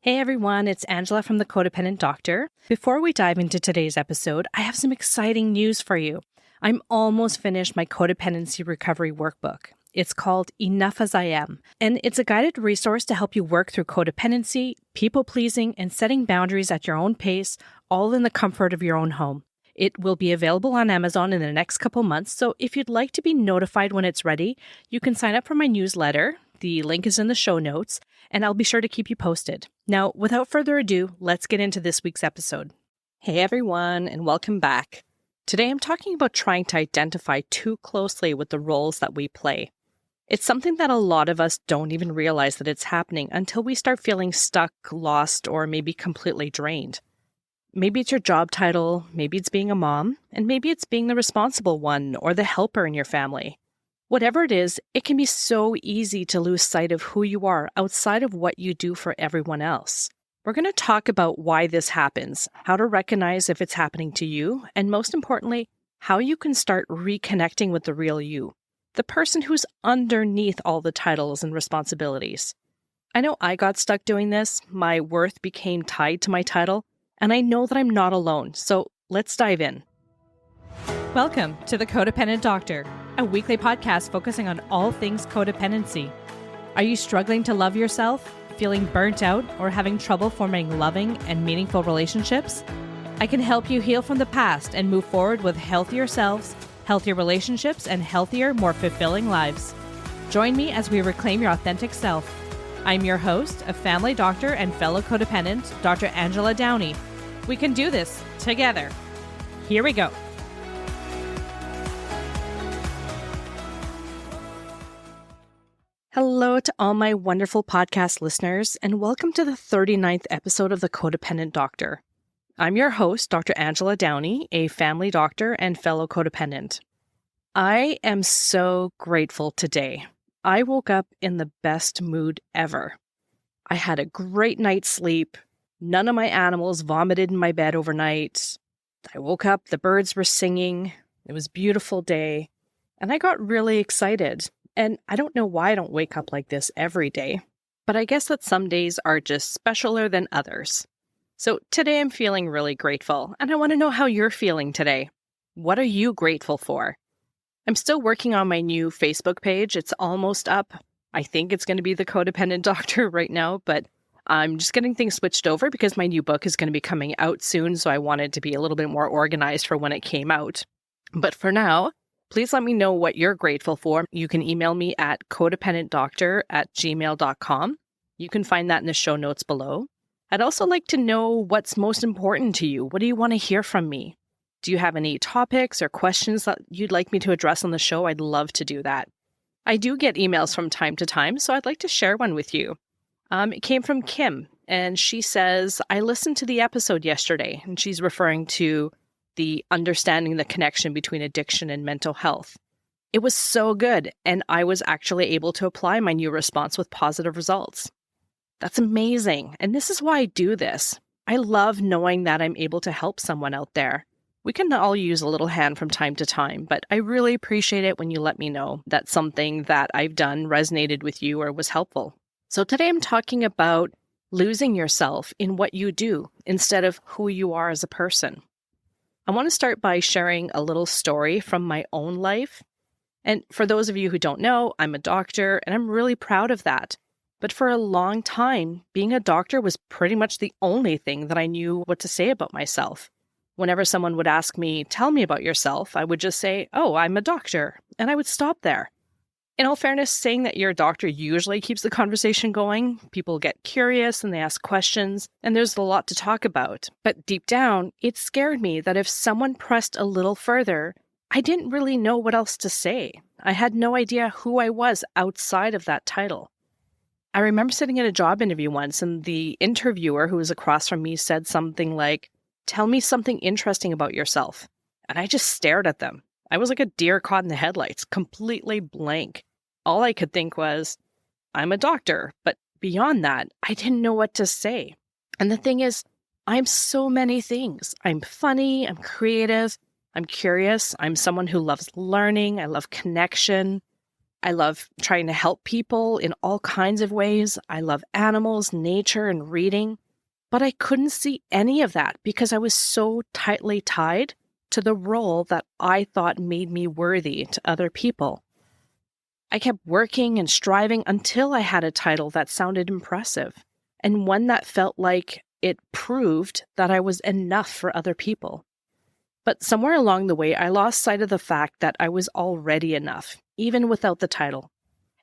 Hey everyone, it's Angela from the Codependent Doctor. Before we dive into today's episode, I have some exciting news for you. I'm almost finished my codependency recovery workbook. It's called Enough as I Am, and it's a guided resource to help you work through codependency, people-pleasing, and setting boundaries at your own pace, all in the comfort of your own home. It will be available on Amazon in the next couple months, so if you'd like to be notified when it's ready, you can sign up for my newsletter. The link is in the show notes, and I'll be sure to keep you posted. Now, without further ado, let's get into this week's episode. Hey everyone, and welcome back. Today I'm talking about trying to identify too closely with the roles that we play. It's something that a lot of us don't even realize that it's happening until we start feeling stuck, lost, or maybe completely drained. Maybe it's your job title, maybe it's being a mom, and maybe it's being the responsible one or the helper in your family. Whatever it is, it can be so easy to lose sight of who you are outside of what you do for everyone else. We're going to talk about why this happens, how to recognize if it's happening to you, and most importantly, how you can start reconnecting with the real you, the person who's underneath all the titles and responsibilities. I know I got stuck doing this. My worth became tied to my title, and I know that I'm not alone, so let's dive in. Welcome to the Codependent Doctor, a weekly podcast focusing on all things codependency. Are you struggling to love yourself, feeling burnt out, or having trouble forming loving and meaningful relationships? I can help you heal from the past and move forward with healthier selves, healthier relationships, and healthier, more fulfilling lives. Join me as we reclaim your authentic self. I'm your host, a family doctor and fellow codependent, Dr. Angela Downey. We can do this together. Here we go. Hello to all my wonderful podcast listeners, and welcome to the 39th episode of the Codependent Doctor. I'm your host, Dr. Angela Downey, a family doctor and fellow codependent. I am so grateful today. I woke up in the best mood ever. I had a great night's sleep. None of my animals vomited in my bed overnight. I woke up, the birds were singing. It was a beautiful day, and I got really excited. And I don't know why I don't wake up like this every day, but I guess that some days are just specialer than others. So today I'm feeling really grateful, and I want to know how you're feeling today. What are you grateful for? I'm still working on my new Facebook page. It's almost up. I think it's going to be the Codependent Doctor right now, but I'm just getting things switched over because my new book is going to be coming out soon, so I wanted to be a little bit more organized for when it came out. But for now, please let me know what you're grateful for. You can email me at codependentdoctor@gmail.com. You can find that in the show notes below. I'd also like to know what's most important to you. What do you want to hear from me? Do you have any topics or questions that you'd like me to address on the show? I'd love to do that. I do get emails from time to time, so I'd like to share one with you. It came from Kim, and she says, I listened to the episode yesterday, and she's referring to the understanding the connection between addiction and mental health. It was so good, and I was actually able to apply my new response with positive results. That's amazing, and this is why I do this. I love knowing that I'm able to help someone out there. We can all use a little hand from time to time, but I really appreciate it when you let me know that something that I've done resonated with you or was helpful. So today I'm talking about losing yourself in what you do instead of who you are as a person. I want to start by sharing a little story from my own life. And for those of you who don't know, I'm a doctor, and I'm really proud of that. But for a long time, being a doctor was pretty much the only thing that I knew what to say about myself. Whenever someone would ask me, tell me about yourself, I would just say, oh, I'm a doctor, and I would stop there. In all fairness, saying that you're a doctor usually keeps the conversation going. People get curious and they ask questions, and there's a lot to talk about. But deep down, it scared me that if someone pressed a little further, I didn't really know what else to say. I had no idea who I was outside of that title. I remember sitting at a job interview once, and the interviewer who was across from me said something like, tell me something interesting about yourself. And I just stared at them. I was like a deer caught in the headlights, completely blank. All I could think was, I'm a doctor, but beyond that, I didn't know what to say. And the thing is, I'm so many things. I'm funny, I'm creative, I'm curious, I'm someone who loves learning, I love connection. I love trying to help people in all kinds of ways. I love animals, nature, and reading. But I couldn't see any of that because I was so tightly tied to the role that I thought made me worthy to other people. I kept working and striving until I had a title that sounded impressive and one that felt like it proved that I was enough for other people. But somewhere along the way, I lost sight of the fact that I was already enough, even without the title.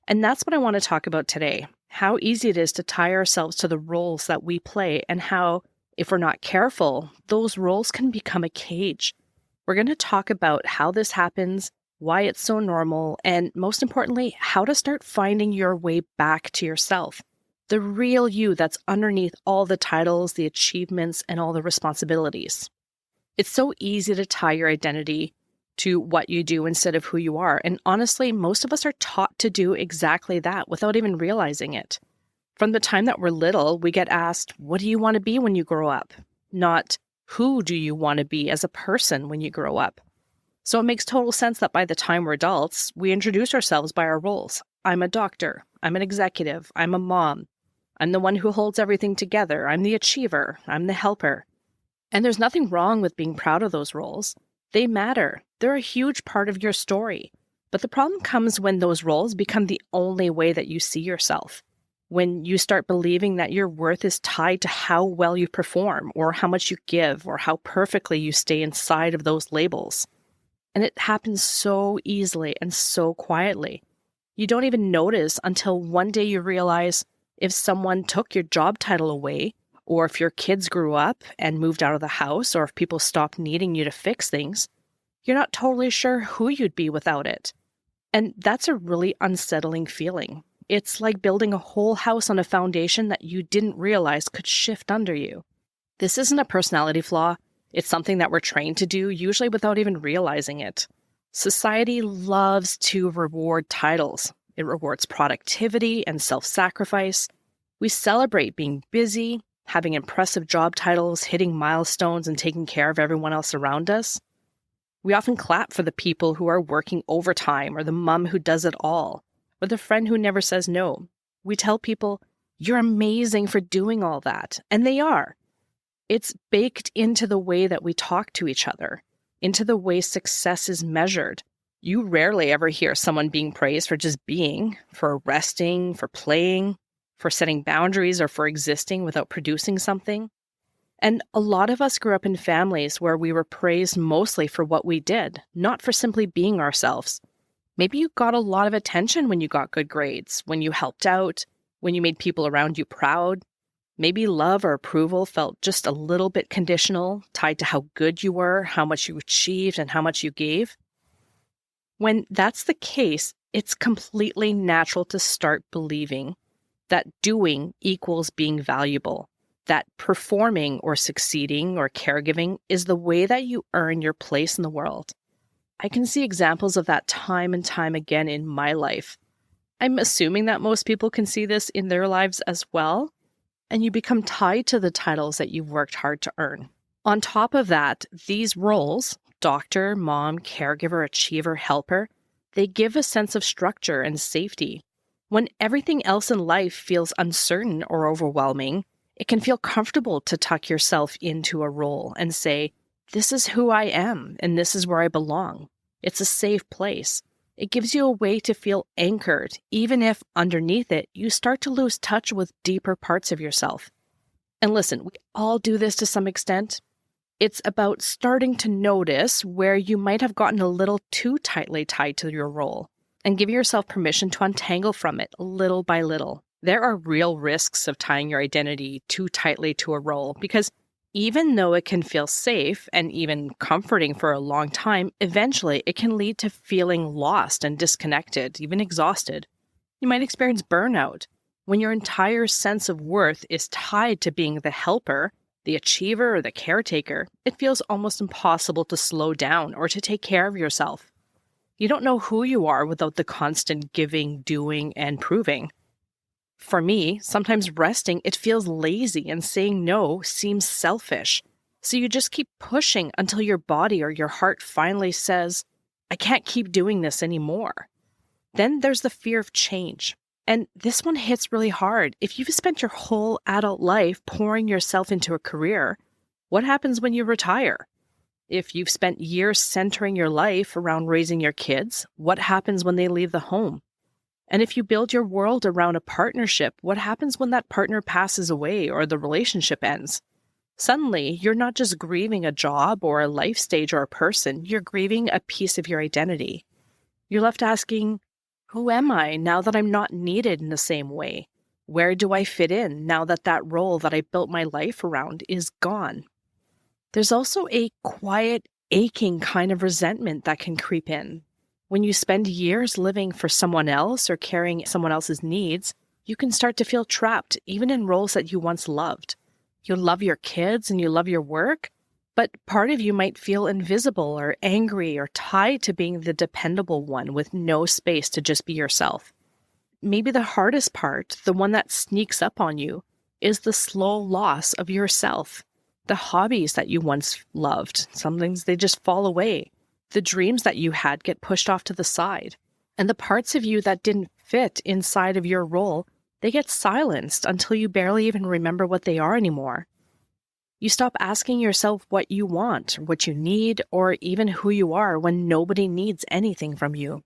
And that's what I want to talk about today. How easy it is to tie ourselves to the roles that we play and how, if we're not careful, those roles can become a cage. We're going to talk about how this happens, why it's so normal, and most importantly, how to start finding your way back to yourself. The real you that's underneath all the titles, the achievements, and all the responsibilities. It's so easy to tie your identity to what you do instead of who you are. And honestly, most of us are taught to do exactly that without even realizing it. From the time that we're little, we get asked, what do you want to be when you grow up? Not, who do you want to be as a person when you grow up? So it makes total sense that by the time we're adults, we introduce ourselves by our roles. I'm a doctor. I'm an executive. I'm a mom. I'm the one who holds everything together. I'm the achiever. I'm the helper. And there's nothing wrong with being proud of those roles. They matter. They're a huge part of your story. But the problem comes when those roles become the only way that you see yourself. When you start believing that your worth is tied to how well you perform, or how much you give, or how perfectly you stay inside of those labels. And it happens so easily and so quietly. You don't even notice until one day you realize if someone took your job title away, or if your kids grew up and moved out of the house, or if people stopped needing you to fix things, you're not totally sure who you'd be without it. And that's a really unsettling feeling. It's like building a whole house on a foundation that you didn't realize could shift under you. This isn't a personality flaw. It's something that we're trained to do, usually without even realizing it. Society loves to reward titles. It rewards productivity and self-sacrifice. We celebrate being busy, having impressive job titles, hitting milestones, and taking care of everyone else around us. We often clap for the people who are working overtime, or the mom who does it all, or the friend who never says no. We tell people, you're amazing for doing all that, and they are. It's baked into the way that we talk to each other, into the way success is measured. You rarely ever hear someone being praised for just being, for resting, for playing, for setting boundaries, or for existing without producing something. And a lot of us grew up in families where we were praised mostly for what we did, not for simply being ourselves. Maybe you got a lot of attention when you got good grades, when you helped out, when you made people around you proud. Maybe love or approval felt just a little bit conditional, tied to how good you were, how much you achieved, and how much you gave. When that's the case, it's completely natural to start believing that doing equals being valuable, that performing or succeeding or caregiving is the way that you earn your place in the world. I can see examples of that time and time again in my life. I'm assuming that most people can see this in their lives as well, and you become tied to the titles that you've worked hard to earn. On top of that, these roles, doctor, mom, caregiver, achiever, helper, they give a sense of structure and safety. When everything else in life feels uncertain or overwhelming, it can feel comfortable to tuck yourself into a role and say, this is who I am and this is where I belong. It's a safe place. It gives you a way to feel anchored, even if underneath it, you start to lose touch with deeper parts of yourself. And listen, we all do this to some extent. It's about starting to notice where you might have gotten a little too tightly tied to your role and giving yourself permission to untangle from it little by little. There are real risks of tying your identity too tightly to a role because even though it can feel safe and even comforting for a long time, eventually it can lead to feeling lost and disconnected, even exhausted. You might experience burnout when your entire sense of worth is tied to being the helper, the achiever, or the caretaker. It feels almost impossible to slow down or to take care of yourself. You don't know who you are without the constant giving, doing, and proving. For me, sometimes resting, it feels lazy and saying no seems selfish. So you just keep pushing until your body or your heart finally says, I can't keep doing this anymore. Then there's the fear of change. And this one hits really hard. If you've spent your whole adult life pouring yourself into a career, what happens when you retire? If you've spent years centering your life around raising your kids, what happens when they leave the home? And if you build your world around a partnership, what happens when that partner passes away or the relationship ends? Suddenly, you're not just grieving a job or a life stage or a person, you're grieving a piece of your identity. You're left asking, who am I now that I'm not needed in the same way? Where do I fit in now that that role that I built my life around is gone? There's also a quiet, aching kind of resentment that can creep in. When you spend years living for someone else or carrying someone else's needs, you can start to feel trapped, even in roles that you once loved. You love your kids and you love your work, but part of you might feel invisible or angry or tied to being the dependable one with no space to just be yourself. Maybe the hardest part, the one that sneaks up on you, is the slow loss of yourself. The hobbies that you once loved, sometimes they just fall away. The dreams that you had get pushed off to the side. And the parts of you that didn't fit inside of your role, they get silenced until you barely even remember what they are anymore. You stop asking yourself what you want, what you need, or even who you are when nobody needs anything from you.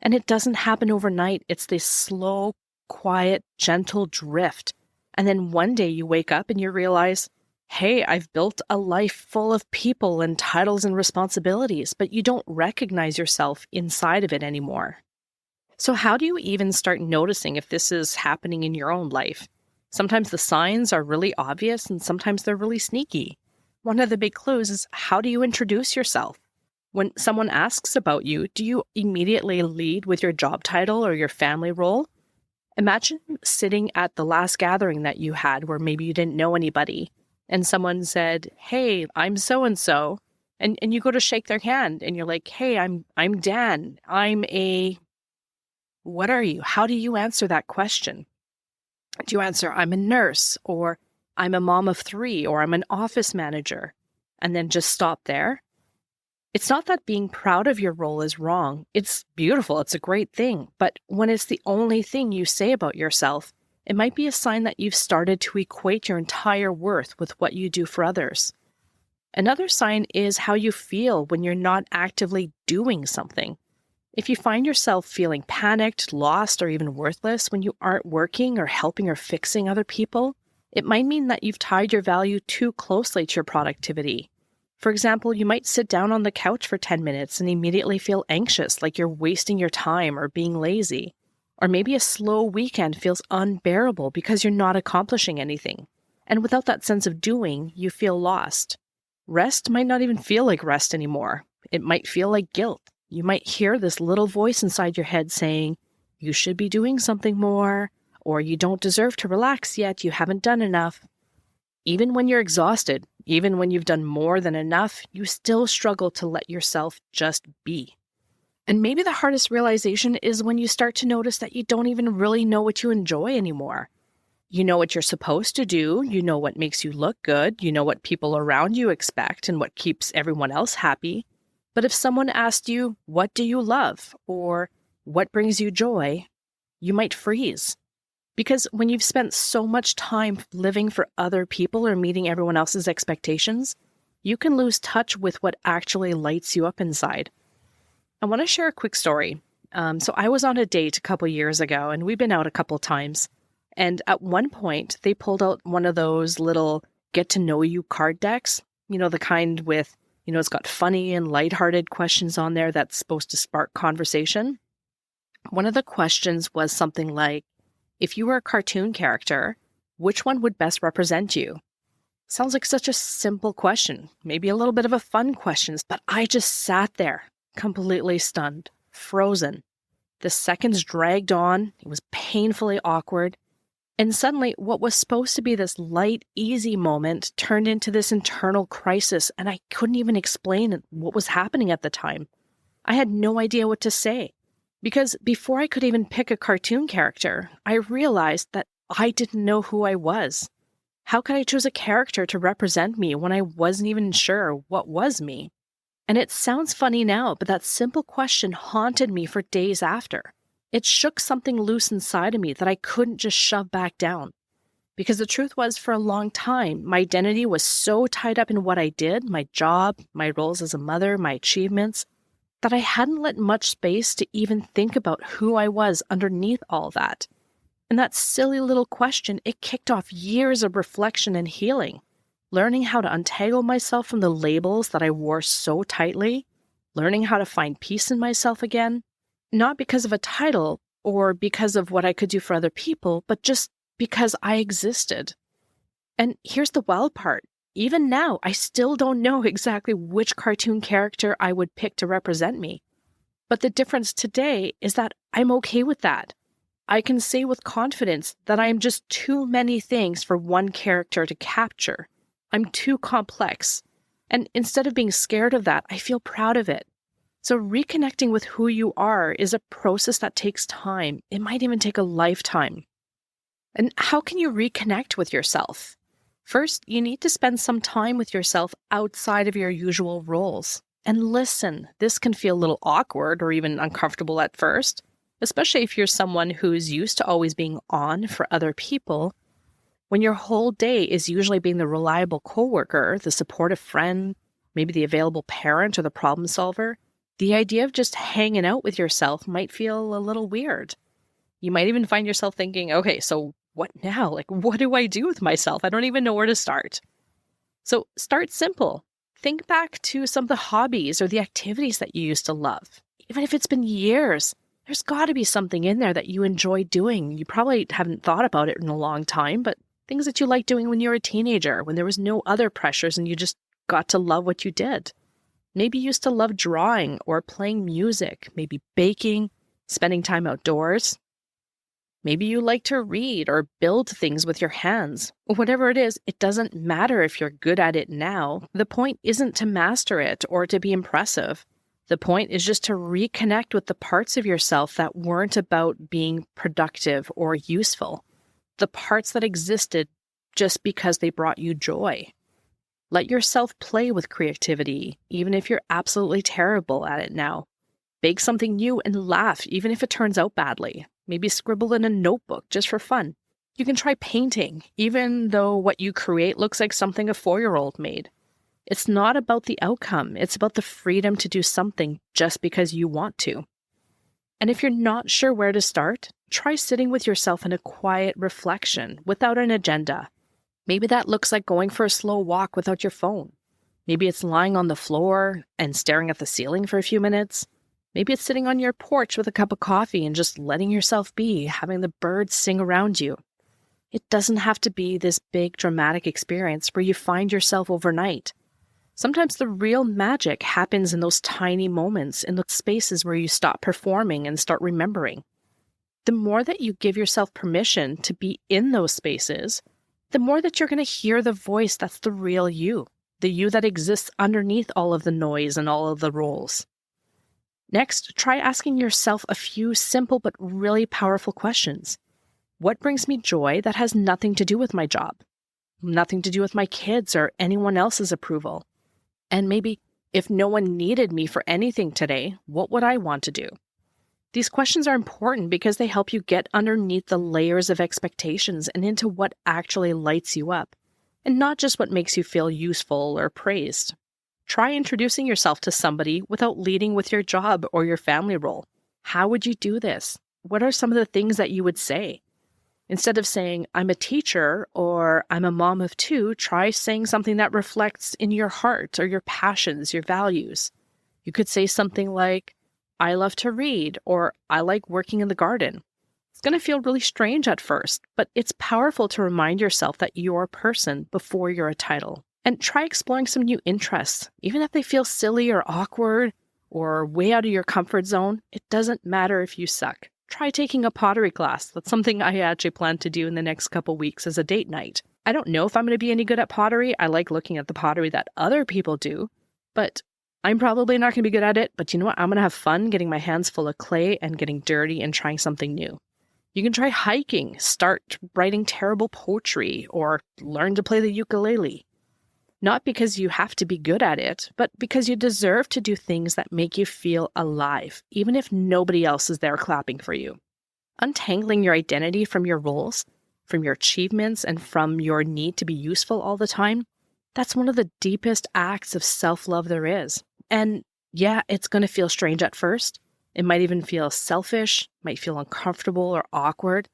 And it doesn't happen overnight. It's this slow, quiet, gentle drift. And then one day you wake up and you realize, hey, I've built a life full of people and titles and responsibilities, but you don't recognize yourself inside of it anymore. So how do you even start noticing if this is happening in your own life? Sometimes the signs are really obvious and sometimes they're really sneaky. One of the big clues is, how do you introduce yourself? When someone asks about you, do you immediately lead with your job title or your family role? Imagine sitting at the last gathering that you had where maybe you didn't know anybody, and someone said, hey, I'm so-and-so, and you go to shake their hand, and you're like, hey, I'm Dan. What are you? How do you answer that question? Do you answer, I'm a nurse, or I'm a mom of 3, or I'm an office manager, and then just stop there? It's not that being proud of your role is wrong. It's beautiful. It's a great thing. But when it's the only thing you say about yourself, it might be a sign that you've started to equate your entire worth with what you do for others. Another sign is how you feel when you're not actively doing something. If you find yourself feeling panicked, lost, or even worthless when you aren't working or helping or fixing other people, it might mean that you've tied your value too closely to your productivity. For example, you might sit down on the couch for 10 minutes and immediately feel anxious, like you're wasting your time or being lazy. Or maybe a slow weekend feels unbearable because you're not accomplishing anything. And without that sense of doing, you feel lost. Rest might not even feel like rest anymore. It might feel like guilt. You might hear this little voice inside your head saying, you should be doing something more, or you don't deserve to relax yet, you haven't done enough. Even when you're exhausted, even when you've done more than enough, you still struggle to let yourself just be. And maybe the hardest realization is when you start to notice that you don't even really know what you enjoy anymore. You know what you're supposed to do, you know what makes you look good, you know what people around you expect and what keeps everyone else happy. But if someone asked you, what do you love? Or what brings you joy? You might freeze. Because when you've spent so much time living for other people or meeting everyone else's expectations, you can lose touch with what actually lights you up inside. I want to share a quick story. So I was on a date a couple years ago, and we've been out a couple times. And at one point, they pulled out one of those little get-to-know-you card decks. You know, the kind with, it's got funny and lighthearted questions on there that's supposed to spark conversation. One of the questions was something like, if you were a cartoon character, which one would best represent you? Sounds like such a simple question, maybe a little bit of a fun question, but I just sat there, completely stunned, frozen. The seconds dragged on, it was painfully awkward, and suddenly what was supposed to be this light, easy moment turned into this internal crisis, and I couldn't even explain what was happening at the time. I had no idea what to say, because before I could even pick a cartoon character, I realized that I didn't know who I was. How could I choose a character to represent me when I wasn't even sure what was me? And it sounds funny now, but that simple question haunted me for days after. It shook something loose inside of me that I couldn't just shove back down. Because the truth was, for a long time, my identity was so tied up in what I did, my job, my roles as a mother, my achievements, that I hadn't let much space to even think about who I was underneath all that. And that silly little question, it kicked off years of reflection and healing. Learning how to untangle myself from the labels that I wore so tightly, learning how to find peace in myself again, not because of a title or because of what I could do for other people, but just because I existed. And here's the wild part. Even now, I still don't know exactly which cartoon character I would pick to represent me. But the difference today is that I'm okay with that. I can say with confidence that I am just too many things for one character to capture. I'm too complex. And instead of being scared of that, I feel proud of it. So reconnecting with who you are is a process that takes time. It might even take a lifetime. And how can you reconnect with yourself? First, you need to spend some time with yourself outside of your usual roles. And listen, this can feel a little awkward or even uncomfortable at first, especially if you're someone who's used to always being on for other people. When your whole day is usually being the reliable coworker, the supportive friend, maybe the available parent or the problem solver, the idea of just hanging out with yourself might feel a little weird. You might even find yourself thinking, okay, so what now? Like, what do I do with myself? I don't even know where to start. So start simple. Think back to some of the hobbies or the activities that you used to love. Even if it's been years, there's got to be something in there that you enjoy doing. You probably haven't thought about it in a long time, but things that you liked doing when you were a teenager, when there was no other pressures and you just got to love what you did. Maybe you used to love drawing or playing music, maybe baking, spending time outdoors. Maybe you like to read or build things with your hands. Whatever it is, it doesn't matter if you're good at it now. The point isn't to master it or to be impressive. The point is just to reconnect with the parts of yourself that weren't about being productive or useful. The parts that existed just because they brought you joy. Let yourself play with creativity, even if you're absolutely terrible at it now. Bake something new and laugh, even if it turns out badly. Maybe scribble in a notebook just for fun. You can try painting, even though what you create looks like something a 4-year-old made. It's not about the outcome. It's about the freedom to do something just because you want to. And if you're not sure where to start, try sitting with yourself in a quiet reflection without an agenda. Maybe that looks like going for a slow walk without your phone. Maybe it's lying on the floor and staring at the ceiling for a few minutes. Maybe it's sitting on your porch with a cup of coffee and just letting yourself be, having the birds sing around you. It doesn't have to be this big dramatic experience where you find yourself overnight. Sometimes the real magic happens in those tiny moments, in the spaces where you stop performing and start remembering. The more that you give yourself permission to be in those spaces, the more that you're going to hear the voice that's the real you, the you that exists underneath all of the noise and all of the roles. Next, try asking yourself a few simple but really powerful questions. What brings me joy that has nothing to do with my job? Nothing to do with my kids or anyone else's approval? And maybe, if no one needed me for anything today, what would I want to do? These questions are important because they help you get underneath the layers of expectations and into what actually lights you up, and not just what makes you feel useful or praised. Try introducing yourself to somebody without leading with your job or your family role. How would you do this? What are some of the things that you would say? Instead of saying, I'm a teacher or I'm a mom of 2, try saying something that reflects in your heart or your passions, your values. You could say something like, I love to read, or I like working in the garden. It's going to feel really strange at first, but it's powerful to remind yourself that you're a person before you're a title. And try exploring some new interests. Even if they feel silly or awkward or way out of your comfort zone, it doesn't matter if you suck. Try taking a pottery class. That's something I actually plan to do in the next couple weeks as a date night. I don't know if I'm going to be any good at pottery. I like looking at the pottery that other people do, but I'm probably not going to be good at it. But you know what? I'm going to have fun getting my hands full of clay and getting dirty and trying something new. You can try hiking, start writing terrible poetry, or learn to play the ukulele. Not because you have to be good at it, but because you deserve to do things that make you feel alive, even if nobody else is there clapping for you. untangling your identity from your roles, from your achievements, and from your need to be useful all the time, that's one of the deepest acts of self-love there is. And yeah, it's going to feel strange at first. It might even feel selfish, might feel uncomfortable or awkward,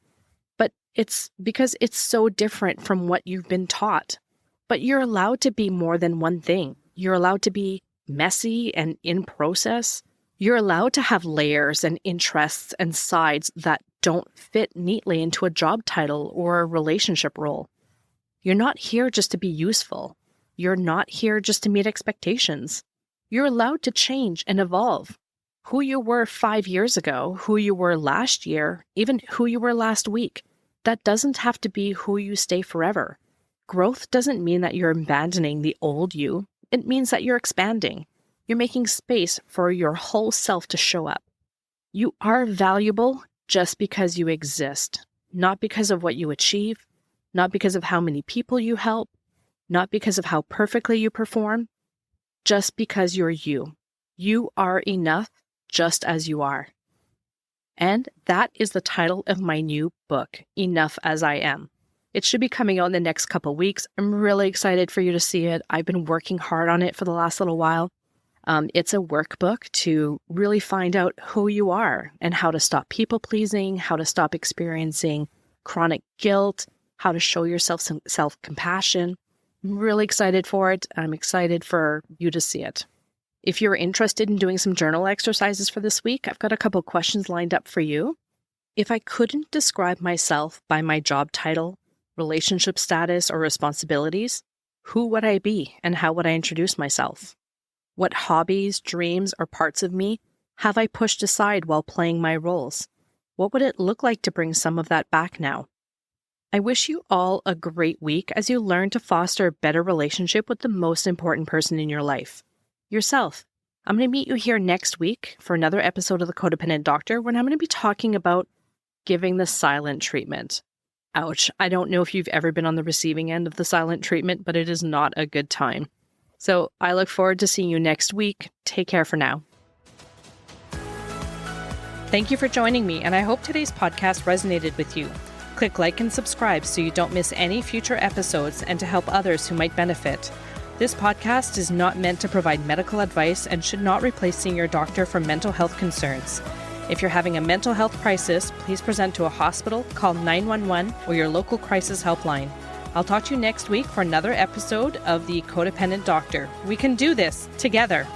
but it's because it's so different from what you've been taught. But you're allowed to be more than one thing. You're allowed to be messy and in process. You're allowed to have layers and interests and sides that don't fit neatly into a job title or a relationship role. You're not here just to be useful. You're not here just to meet expectations. You're allowed to change and evolve. Who you were 5 years ago, who you were last year, even who you were last week, that doesn't have to be who you stay forever. Growth doesn't mean that you're abandoning the old you. It means that you're expanding. You're making space for your whole self to show up. You are valuable just because you exist, not because of what you achieve, not because of how many people you help, not because of how perfectly you perform, just because you're you. You are enough just as you are. And that is the title of my new book, Enough as I Am. It should be coming out in the next couple of weeks. I'm really excited for you to see it. I've been working hard on it for the last little while. It's a workbook to really find out who you are and how to stop people-pleasing, how to stop experiencing chronic guilt, how to show yourself some self-compassion. I'm really excited for it. I'm excited for you to see it. If you're interested in doing some journal exercises for this week, I've got a couple questions lined up for you. If I couldn't describe myself by my job title, relationship status, or responsibilities, who would I be and how would I introduce myself? What hobbies, dreams, or parts of me have I pushed aside while playing my roles? What would it look like to bring some of that back now? I wish you all a great week as you learn to foster a better relationship with the most important person in your life, yourself. I'm going to meet you here next week for another episode of The Codependent Doctor, when I'm going to be talking about giving the silent treatment. Ouch. I don't know if you've ever been on the receiving end of the silent treatment, but it is not a good time. So I look forward to seeing you next week. Take care for now. Thank you for joining me, and I hope today's podcast resonated with you. Click like and subscribe so you don't miss any future episodes and to help others who might benefit. This podcast is not meant to provide medical advice and should not replace seeing your doctor for mental health concerns. If you're having a mental health crisis, please present to a hospital, call 911 or your local crisis helpline. I'll talk to you next week for another episode of The Codependent Doctor. We can do this together.